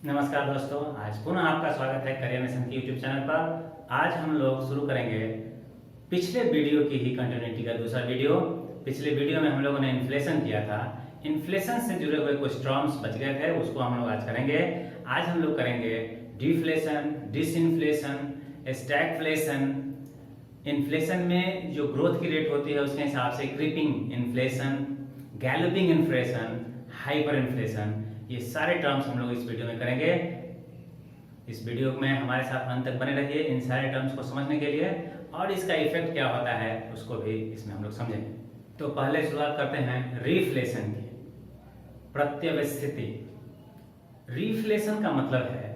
नमस्कार दोस्तों, आज पुनः आपका स्वागत है करियर मिशन की यूट्यूब चैनल पर। आज हम लोग शुरू करेंगे पिछले वीडियो की ही कंटिन्यूटी का दूसरा वीडियो। पिछले वीडियो में हम लोगों ने इन्फ्लेशन किया था। इन्फ्लेशन से जुड़े हुए कुछ टर्म्स बच गए थे, उसको हम लोग आज करेंगे। आज हम लोग करेंगे डिफ्लेशन, डिसइन्फ्लेशन, स्टैगफ्लेशन। इन्फ्लेशन में जो ग्रोथ की रेट होती है उसके हिसाब से creeping inflation, galloping inflation, hyper inflation, ये सारे टर्म्स हम लोग इस वीडियो में करेंगे। इस वीडियो में हमारे साथ अंत तक बने रहिए इन सारे टर्म्स को समझने के लिए, और इसका इफेक्ट क्या होता है उसको भी इसमें हम लोग समझेंगे। तो पहले शुरुआत करते हैं रिफ्लेशन की। प्रत्यवस्थिति। रिफ्लेशन का मतलब है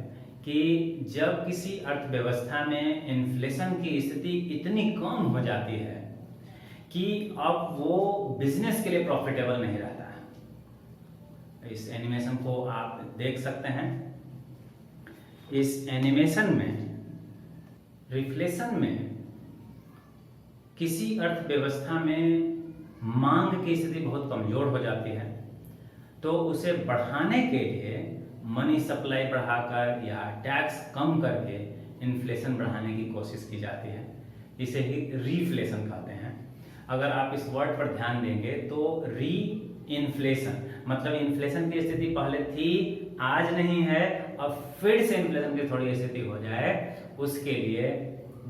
कि जब किसी अर्थव्यवस्था में इन्फ्लेशन की स्थिति इतनी कम हो जाती है कि अब वो बिजनेस के लिए प्रॉफिटेबल नहीं रहता है। इस एनिमेशन को आप देख सकते हैं। इस एनिमेशन में रिफ्लेशन में किसी अर्थव्यवस्था में मांग की स्थिति बहुत कमजोर हो जाती है, तो उसे बढ़ाने के लिए मनी सप्लाई बढ़ाकर या टैक्स कम करके इन्फ्लेशन बढ़ाने की कोशिश की जाती है। इसे ही रिफ्लेशन कहते हैं। अगर आप इस वर्ड पर ध्यान देंगे तो री इन्फ्लेशन मतलब इन्फ्लेशन की स्थिति पहले थी, आज नहीं है, अब फिर से इन्फ्लेशन की थोड़ी स्थिति हो जाए, उसके लिए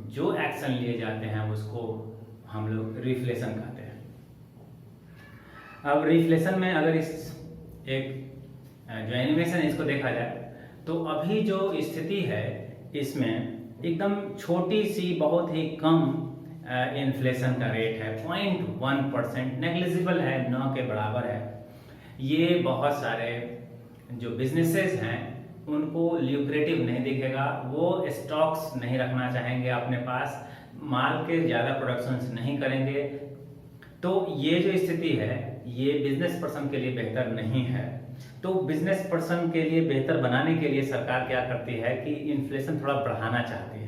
जो एक्शन लिए जाते हैं उसको हम लोग रिफ्लेशन कहते हैं। अब रिफ्लेशन में अगर इस एक जो एनिमेशन है इसको देखा जाए तो अभी जो स्थिति है इसमें एकदम छोटी सी बहुत ही कम इन्फ्लेशन का रेट है, 0.1%, नेग्लिजिबल है, 9 के बराबर है। ये बहुत सारे जो बिजनेसेस हैं उनको ल्यूक्रेटिव नहीं दिखेगा, वो स्टॉक्स नहीं रखना चाहेंगे अपने पास, माल के ज़्यादा प्रोडक्शंस नहीं करेंगे। तो ये जो स्थिति है ये बिजनेस पर्सन के लिए बेहतर नहीं है। तो बिजनेस पर्सन के लिए बेहतर बनाने के लिए सरकार क्या करती है कि इन्फ्लेशन थोड़ा बढ़ाना चाहती है।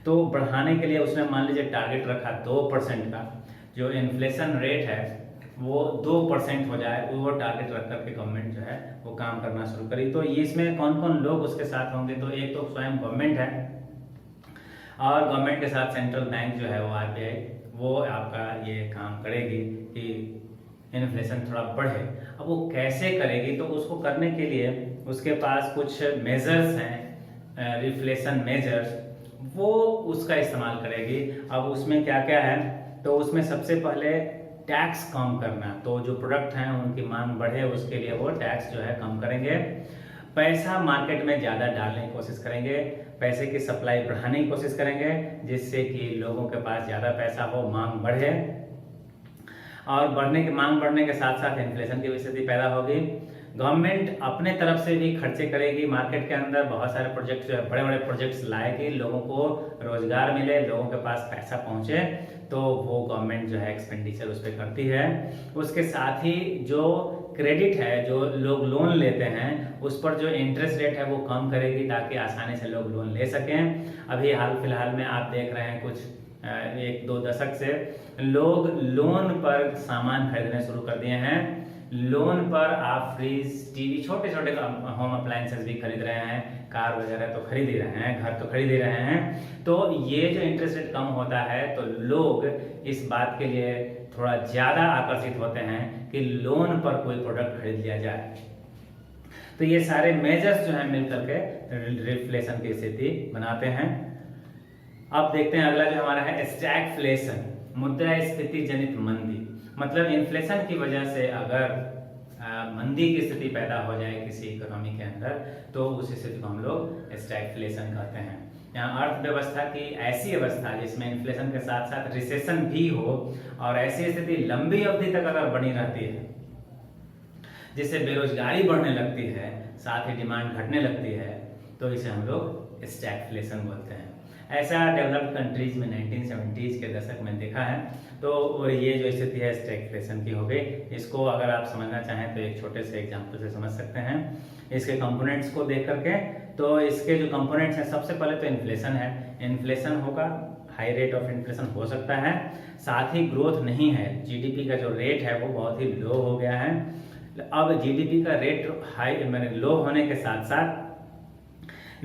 तो बढ़ाने के लिए उसने मान लीजिए टारगेट रखा 2% का, जो इन्फ्लेशन रेट है वो 2% हो जाए, वो टारगेट रख करके गवर्नमेंट जो है वो काम करना शुरू करी। तो ये इसमें कौन कौन लोग उसके साथ होंगे, तो एक तो स्वयं गवर्नमेंट है, और गवर्नमेंट के साथ सेंट्रल बैंक जो है वो आरबीआई, वो आपका ये काम करेगी कि इन्फ्लेशन थोड़ा बढ़े। अब वो कैसे करेगी, तो उसको करने के लिए उसके पास कुछ मेजर्स हैं, रिफ्लेशन मेजर्स, वो उसका इस्तेमाल करेगी। अब उसमें क्या क्या है, तो उसमें सबसे पहले टैक्स कम करना, तो जो प्रोडक्ट हैं उनकी मांग बढ़े उसके लिए वो टैक्स जो है कम करेंगे। पैसा मार्केट में ज़्यादा डालने की कोशिश करेंगे, पैसे की सप्लाई बढ़ाने की कोशिश करेंगे जिससे कि लोगों के पास ज़्यादा पैसा हो, मांग बढ़े, और मांग बढ़ने के साथ साथ इन्फ्लेशन की स्थिति पैदा होगी। गवर्नमेंट अपने तरफ से भी खर्चे करेगी, मार्केट के अंदर बहुत सारे प्रोजेक्ट्स, बड़े बड़े प्रोजेक्ट्स लाएगी, लोगों को रोजगार मिले, लोगों के पास पैसा पहुंचे, तो वो गवर्नमेंट जो है एक्सपेंडिचर उस पर करती है। उसके साथ ही जो क्रेडिट है, जो लोग लोन लेते हैं उस पर जो इंटरेस्ट रेट है वो कम करेगी ताकि आसानी से लोग लोन ले सकें। अभी हाल फिलहाल में आप देख रहे हैं कुछ 1-2 दशक से लोग लोन पर सामान खरीदने शुरू कर दिए हैं। लोन पर आप फ्रिज, टीवी, छोटे छोटे होम अप्लायंसेस भी खरीद रहे हैं, कार वगैरह तो खरीद ही रहे हैं, घर तो खरीद ही रहे हैं। तो ये जो इंटरेस्ट रेट कम होता है तो लोग इस बात के लिए थोड़ा ज़्यादा आकर्षित होते हैं कि लोन पर कोई प्रोडक्ट खरीद लिया जाए। तो ये सारे मेजर्स जो हैं मिलकर के रिफ्लेशन की स्थिति बनाते हैं। अब देखते हैं अगला जो हमारा है स्टैगफ्लेशन, मुद्रास्फीति जनित मंदी। मतलब इन्फ्लेशन की वजह से अगर मंदी की स्थिति पैदा हो जाए किसी इकोनॉमी के अंदर, तो उस स्थिति को हम लोग स्टैगफ्लेशन कहते हैं। यहाँ अर्थव्यवस्था की ऐसी अवस्था जिसमें इन्फ्लेशन के साथ साथ रिसेशन भी हो, और ऐसी स्थिति लंबी अवधि तक अगर बनी रहती है जिससे बेरोजगारी बढ़ने लगती है, साथ ही डिमांड घटने लगती है, तो इसे हम लोग स्टैगफ्लेशन बोलते हैं। ऐसा डेवलप्ड कंट्रीज में 1970s के दशक में देखा है। तो ये जो स्थिति है स्टैगफ्लेशन की हो गई। इसको अगर आप समझना चाहें तो एक छोटे से एग्जांपल से समझ सकते हैं। इसके कंपोनेंट्स को देख करके, तो इसके जो कंपोनेंट्स हैं, सबसे पहले तो इन्फ्लेशन है, इन्फ्लेशन होगा, हाई रेट ऑफ इन्फ्लेशन हो सकता है, साथ ही ग्रोथ नहीं है, जीडीपी का जो रेट है वो बहुत ही लो हो गया है। अब जीडीपी का रेट हाई लो होने के साथ साथ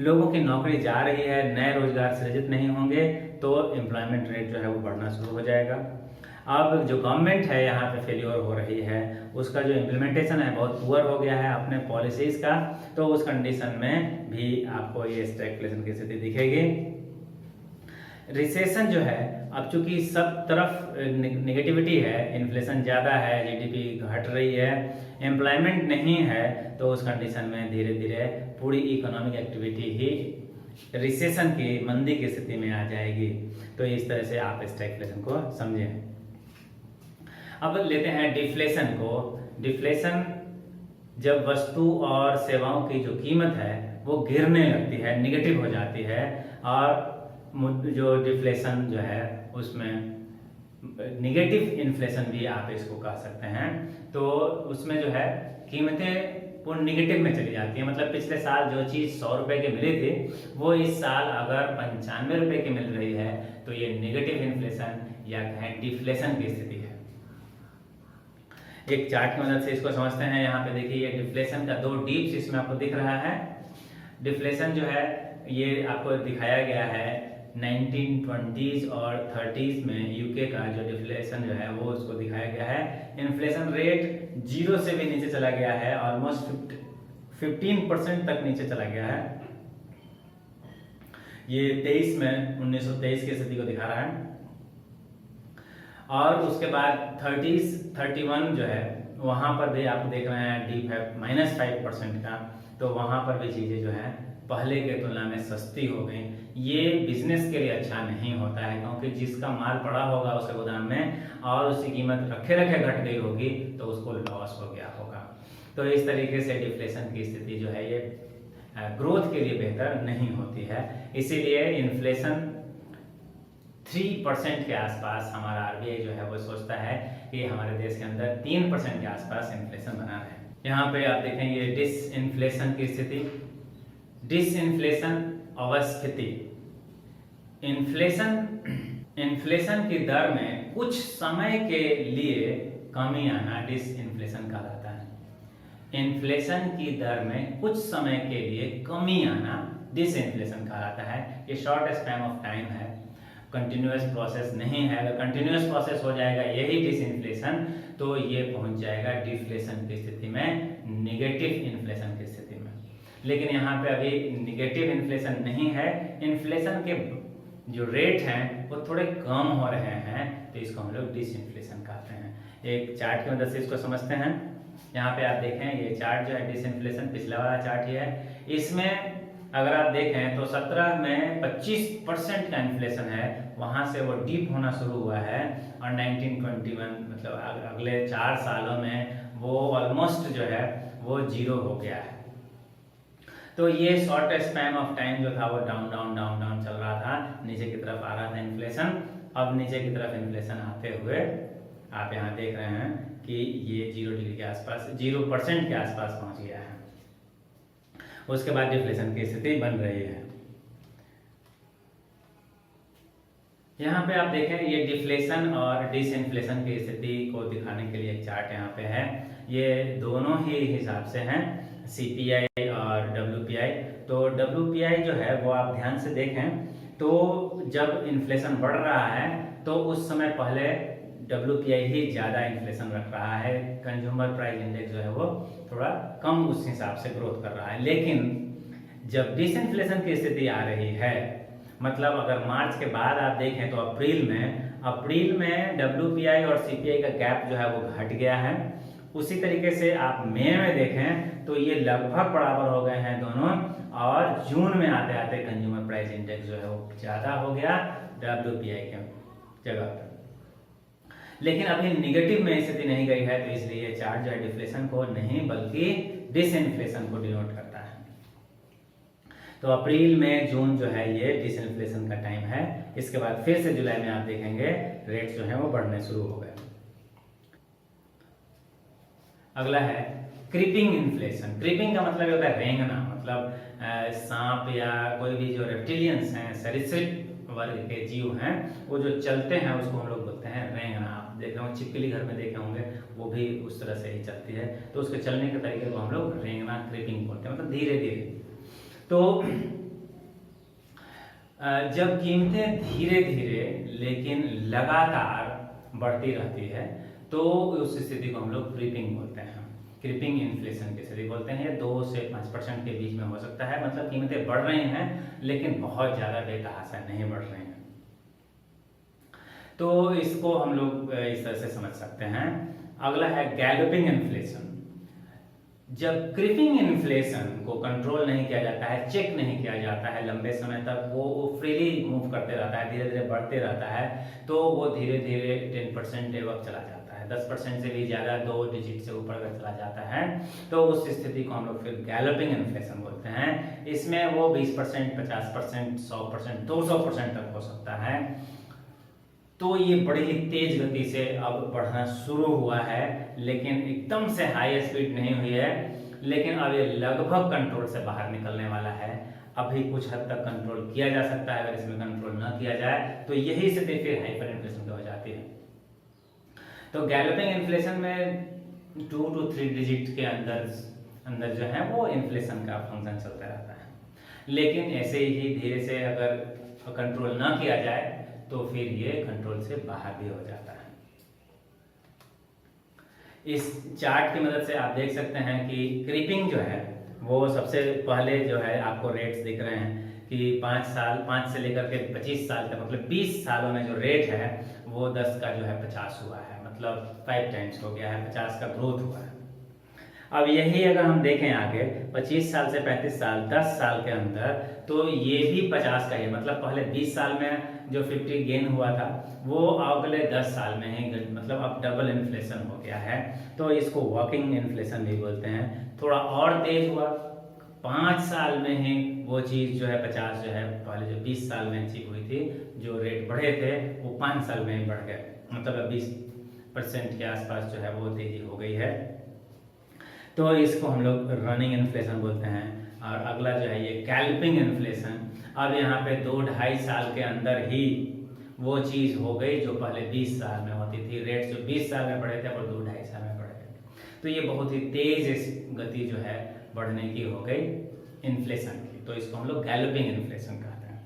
लोगों की नौकरी जा रही है, नए रोजगार सृजित नहीं होंगे तो एम्प्लॉयमेंट रेट जो है वो बढ़ना शुरू हो जाएगा। अब जो गवर्नमेंट है यहाँ पे फेल्योर हो रही है, उसका जो इम्प्लीमेंटेशन है बहुत पुअर हो गया है अपने पॉलिसीज़ का, तो उस कंडीशन में भी आपको ये स्टैगफ्लेशन की स्थिति दिखेगी। रिसेशन जो है, अब चूंकि सब तरफ निगेटिविटी है, इन्फ्लेशन ज़्यादा है, जीडीपी घट रही है, एम्प्लॉयमेंट नहीं है, तो उस कंडीशन में धीरे धीरे पूरी इकोनॉमिक एक्टिविटी ही रिसेशन की, मंदी की स्थिति में आ जाएगी। तो इस तरह से आप स्टैगफ्लेशन को समझें। अब लेते हैं डिफ्लेशन को। डिफ्लेशन जब वस्तु और सेवाओं की जो कीमत है वो गिरने लगती है, निगेटिव हो जाती है, और जो डिफ्लेशन जो है उसमें निगेटिव इन्फ्लेशन भी आप इसको कह सकते हैं। तो उसमें जो है कीमतें पूर्ण निगेटिव में चली जाती है। मतलब पिछले साल जो चीज़ 100 रुपए की मिली थी वो इस साल अगर 95 रुपए की मिल रही है तो ये निगेटिव इन्फ्लेशन या कहें डिफ्लेशन की स्थिति है। एक चार्ट की मदद से इसको समझते हैं। यहाँ पे देखिए ये डिफ्लेशन का 2 डिप्स इसमें आपको दिख रहा है। डिफ्लेशन जो है ये आपको दिखाया गया है 1920s और 30s में यूके का जो डिफ्लेशन जो है वो उसको दिखाया गया है। इन्फ्लेशन रेट 0 से भी नीचे चला गया है, ऑलमोस्ट 15% तक नीचे चला गया है। ये 23 में 1923 की स्थिति को दिखा रहा है। और उसके बाद 30s 31 जो है वहाँ पर भी आप देख रहे हैं डीप है -5% का। तो वहाँ पर भी चीज़ें जो है पहले के तुलना में सस्ती हो गई। ये बिजनेस के लिए अच्छा नहीं होता है, क्योंकि जिसका माल पड़ा होगा उसके गोदाम में और उसकी कीमत रखे रखे घट गई होगी तो उसको लॉस हो गया होगा। तो इस तरीके से डिफ्लेशन की स्थिति जो है ये ग्रोथ के लिए बेहतर नहीं होती है। इसीलिए इन्फ्लेशन 3% के आसपास हमारा आरबीआई जो है वो सोचता है कि हमारे देश के अंदर 3% के आसपास इन्फ्लेशन बना है। यहाँ पे आप देखें ये डिसइन्फ्लेशन की स्थिति। डिसइन्फ्लेशन अवस्थिति, इन्फ्लेशन की दर में कुछ समय के लिए कमी आना डिसइन्फ्लेशन कहलाता है। इन्फ्लेशन की दर में कुछ समय के लिए कमी आना डिसइन्फ्लेशन कहलाता है। ये शॉर्ट स्पैन ऑफ टाइम है, कंटिन्यूअस प्रोसेस नहीं है। अगर कंटिन्यूअस प्रोसेस हो जाएगा यही डिसइन्फ्लेशन तो ये पहुंच जाएगा डिफ्लेशन की स्थिति में, निगेटिव इन्फ्लेशन की स्थिति में। लेकिन यहाँ पे अभी निगेटिव इन्फ्लेशन नहीं है, इन्फ्लेशन के जो रेट हैं वो थोड़े कम हो रहे हैं, तो इसको हम लोग डिसइन्फ्लेशन कहते हैं। एक चार्ट की मदद से इसको समझते हैं। यहाँ पे आप देखें ये चार्ट जो है डिसइन्फ्लेशन पिछला वाला चार्ट ही है। इसमें अगर आप देखें तो 17 में 25% का इन्फ्लेशन है, वहाँ से वो डीप होना शुरू हुआ है और 1921 मतलब अगले 4 सालों में वो ऑलमोस्ट जो है वो 0 हो गया है। तो ये शॉर्ट स्पैन ऑफ टाइम जो था वो डाउन डाउन डाउन डाउन चल रहा था, नीचे की तरफ आ रहा था इन्फ्लेशन। अब नीचे की तरफ इन्फ्लेशन आते हुए आप यहाँ देख रहे हैं कि ये 0 डिग्री के आसपास 0% के आसपास पहुँच गया है। उसके बाद डिफ्लेशन की स्थिति बन रही है। यहाँ पे आप देखें ये डिफ्लेशन और डिसइन्फ्लेशन की स्थिति को दिखाने के लिए एक चार्ट यहाँ पे है। ये दोनों ही हिसाब से हैं, सीपीआई और डब्ल्यूपीआई। तो डब्ल्यूपीआई जो है वो आप ध्यान से देखें तो जब इन्फ्लेशन बढ़ रहा है तो उस समय पहले डब्ल्यूपीआई ही ज़्यादा इन्फ्लेशन रख रहा है, कंज्यूमर प्राइस इंडेक्स जो है वो थोड़ा कम उस हिसाब से ग्रोथ कर रहा है। लेकिन जब डिसइन्फ्लेशन की स्थिति आ रही है, मतलब अगर मार्च के बाद आप देखें तो अप्रैल में डब्ल्यूपीआई और सीपीआई का गैप जो है वो घट गया है। उसी तरीके से आप मई में देखें तो ये लगभग बराबर हो गए हैं दोनों, और जून में आते आते कंज्यूमर प्राइस इंडेक्स जो है वो ज़्यादा हो गया डब्ल्यूपीआई के जगह पर। लेकिन अभी निगेटिव में स्थिति नहीं गई है, तो इसलिए ये चार्ट जो है डिफ्लेशन को नहीं बल्कि डिसइन्फ्लेशन को डिनोट करता है। तो अप्रैल में जून जो है ये डिसइन्फ्लेशन का टाइम है। इसके बाद फिर से जुलाई में आप देखेंगे रेट जो है वो बढ़ने शुरू हो गए। अगला है क्रीपिंग इन्फ्लेशन। क्रीपिंग का मतलब होता है रेंगना, मतलब सांप या कोई भी जो रेप्टिलियंस हैं, सरीसृप वर्ग के जीव हैं, वो जो चलते हैं उसको हम लोग बोलते हैं रेंगना। आप देख रहे हो छिपकली घर में देखे होंगे, वो भी उस तरह से ही चलती है, तो उसके चलने के तरीके को हम लोग रेंगना क्रीपिंग बोलते हैं, मतलब धीरे धीरे। तो जब कीमतें धीरे धीरे लेकिन लगातार बढ़ती रहती है तो उस स्थिति को हम लोग क्रीपिंग बोलते हैं। क्रीपिंग इन्फ्लेशन की स्थिति बोलते हैं। ये 2 से 5% के बीच में हो सकता है, मतलब कीमतें बढ़ रही हैं लेकिन बहुत ज़्यादा बेतहाशा नहीं बढ़ रही हैं। तो इसको हम लोग इस तरह से समझ सकते हैं। अगला है गैलोपिंग इन्फ्लेशन। जब क्रीपिंग इन्फ्लेशन को कंट्रोल नहीं किया जाता है, चेक नहीं किया जाता है लंबे समय तक, वो फ्रीली मूव करते रहता है, धीरे धीरे बढ़ते रहता है, तो वो धीरे धीरे 10% एवं चला जाता है, 10% से भी ज़्यादा 2 डिजिट से ऊपर अगर चला जाता है तो उस स्थिति को हम लोग फिर गैलोपिंग इन्फ्लेशन बोलते हैं। इसमें वो 20%, 50%, 100%, 200% तक हो सकता है। तो ये बड़ी ही तेज गति से अब बढ़ना शुरू हुआ है, लेकिन एकदम से हाई स्पीड नहीं हुई है, लेकिन अब ये लगभग कंट्रोल से बाहर निकलने वाला है। अभी कुछ हद तक कंट्रोल किया जा सकता है, अगर इसमें कंट्रोल ना किया जाए तो यही स्थिति फिर हाइपर इन्फ्लेशन की हो जाती है। तो गैलोपिंग इन्फ्लेशन में 2 to 3 डिजिट के अंदर जो है वो इन्फ्लेशन का फंक्शन चलता रहता है, लेकिन ऐसे ही धीरे से अगर कंट्रोल ना किया जाए तो फिर ये कंट्रोल से बाहर भी हो जाता है। इस चार्ट की मदद से आप देख सकते हैं कि क्रीपिंग जो है वो सबसे पहले जो है आपको रेट्स दिख रहे हैं कि 5 से लेकर के 25 साल तक, मतलब 20 सालों में जो रेट है वो 10 का जो है 50 हुआ है, मतलब 5 टाइम्स हो गया है, 50 का ग्रोथ हुआ है। अब यही अगर हम देखें आगे 25 साल से 35 साल, 10 साल के अंदर, तो ये भी 50 का ही, मतलब पहले 20 साल में जो 50 गेन हुआ था वो अगले 10 साल में ही, मतलब अब डबल इन्फ्लेशन हो गया है। तो इसको वॉकिंग इन्फ्लेशन भी बोलते हैं। थोड़ा और तेज हुआ, 5 साल में ही वो चीज़ जो है 50 जो है पहले जो 20 साल में अचीव हुई थी, जो रेट बढ़े थे वो 5 साल में ही बढ़ गए, मतलब 20% के आसपास जो है वो तेजी हो गई है। तो इसको हम लोग रनिंग इन्फ्लेशन बोलते हैं। और अगला जो है ये गैलोपिंग इन्फ्लेशन। अब यहाँ पे 2-2.5 साल के अंदर ही वो चीज़ हो गई जो पहले 20 साल में होती थी। रेट जो 20 साल में बढ़े थे वो 2-2.5 साल में बढ़ गए। तो ये बहुत ही तेज गति जो है बढ़ने की हो गई इन्फ्लेशन की, तो इसको हम लोग गैलोपिंग इन्फ्लेशन कहते हैं।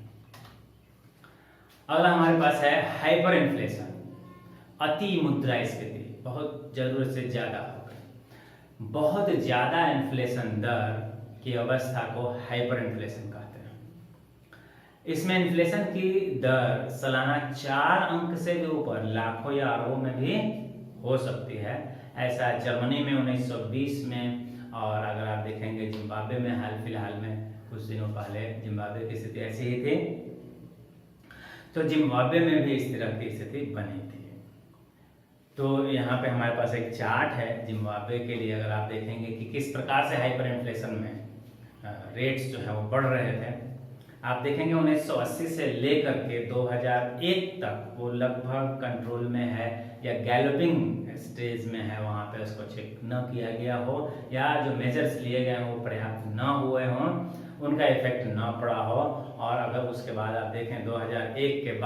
अगला हमारे पास है हाइपर इन्फ्लेशन, अति मुद्रास्फीति, बहुत जरूरत से ज़्यादा हो गई। बहुत ज़्यादा इन्फ्लेशन दर की अवस्था को हाइपर इन्फ्लेशन कहते हैं। इसमें इन्फ्लेशन की दर सालाना 4 अंक से भी ऊपर लाखों या अरबों में भी हो सकती है। ऐसा जर्मनी में 1920 में, और अगर आप देखेंगे जिम्बाब्वे में हाल फिलहाल में कुछ दिनों पहले जिम्बाब्वे की स्थिति ऐसी ही थी, तो जिम्बाब्वे में भी इस तरह की स्थिति बनी थी। तो यहाँ पे हमारे पास एक चार्ट है जिम्बाब्वे के लिए। अगर आप देखेंगे कि किस प्रकार से हाइपर इन्फ्लेशन में रेट्स जो है वो बढ़ रहे थे, आप देखेंगे 1980 से लेकर के 2001 तक वो लगभग कंट्रोल में है या गैलोपिंग स्टेज में है। वहाँ पे उसको चेक न किया गया हो या जो मेजर्स लिए गए हों वो पर्याप्त न हुए हों, उनका इफेक्ट न पड़ा हो। और अगर उसके बाद आप देखें 2001 के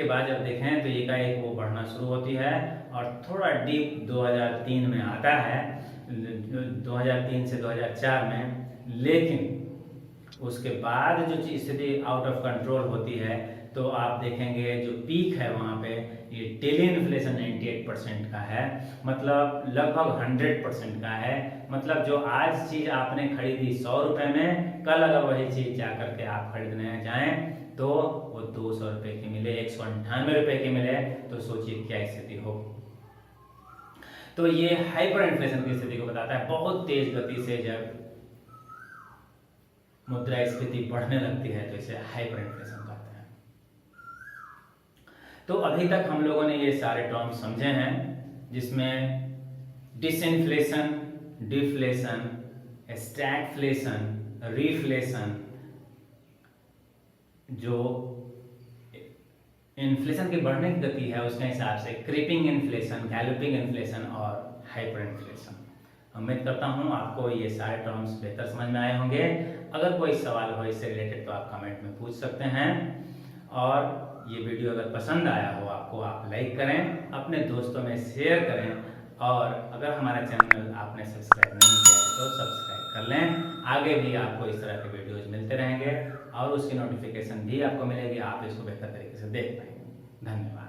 बाद जब देखें तो एकाएक वो बढ़ना शुरू होती है और थोड़ा डीप 2003 में आता है, 2003 से 2004 में। लेकिन उसके बाद जो स्थिति आउट ऑफ कंट्रोल होती है तो आप देखेंगे जो पीक है वहाँ पे ये डेली इन्फ्लेशन 98% का है, मतलब लगभग 100% का है। मतलब जो आज चीज़ आपने खरीदी 100 रुपये में, कल अगर वही चीज़ जा करके आप खरीदने जाएं तो वो 200 रुपये की मिले, 198 रुपये की मिले, तो सोचिए क्या स्थिति हो। तो ये हाइपर इन्फ्लेशन की स्थिति को बताता है। बहुत तेज गति से जब मुद्रास्फीति बढ़ने लगती है तो इसे हाइपर इन्फ्लेशन कहते हैं। तो अभी तक हम लोगों ने ये सारे टर्म्स समझे हैं, जिसमें डिसइन्फ्लेशन, डिफ्लेशन, स्टैगफ्लेशन, रीफ्लेशन, जो इन्फ्लेशन की बढ़ने की गति है उसके हिसाब से क्रीपिंग इन्फ्लेशन, गैलोपिंग इन्फ्लेशन और हाइपर इन्फ्लेशन। उम्मीद करता हूँ आपको ये सारे टर्म्स बेहतर समझ में आए होंगे। अगर कोई सवाल हो इससे रिलेटेड तो आप कमेंट में पूछ सकते हैं। और ये वीडियो अगर पसंद आया हो आपको, आप लाइक करें, अपने दोस्तों में शेयर करें, और अगर हमारा चैनल आपने सब्सक्राइब नहीं किया है तो सब्सक्राइब सब्सक्राइब कर लें। आगे भी आपको इस तरह के वीडियोज मिलते रहेंगे और उसकी नोटिफिकेशन भी आपको मिलेगी, आप इसको बेहतर तरीके से देख पाएंगे। धन्यवाद।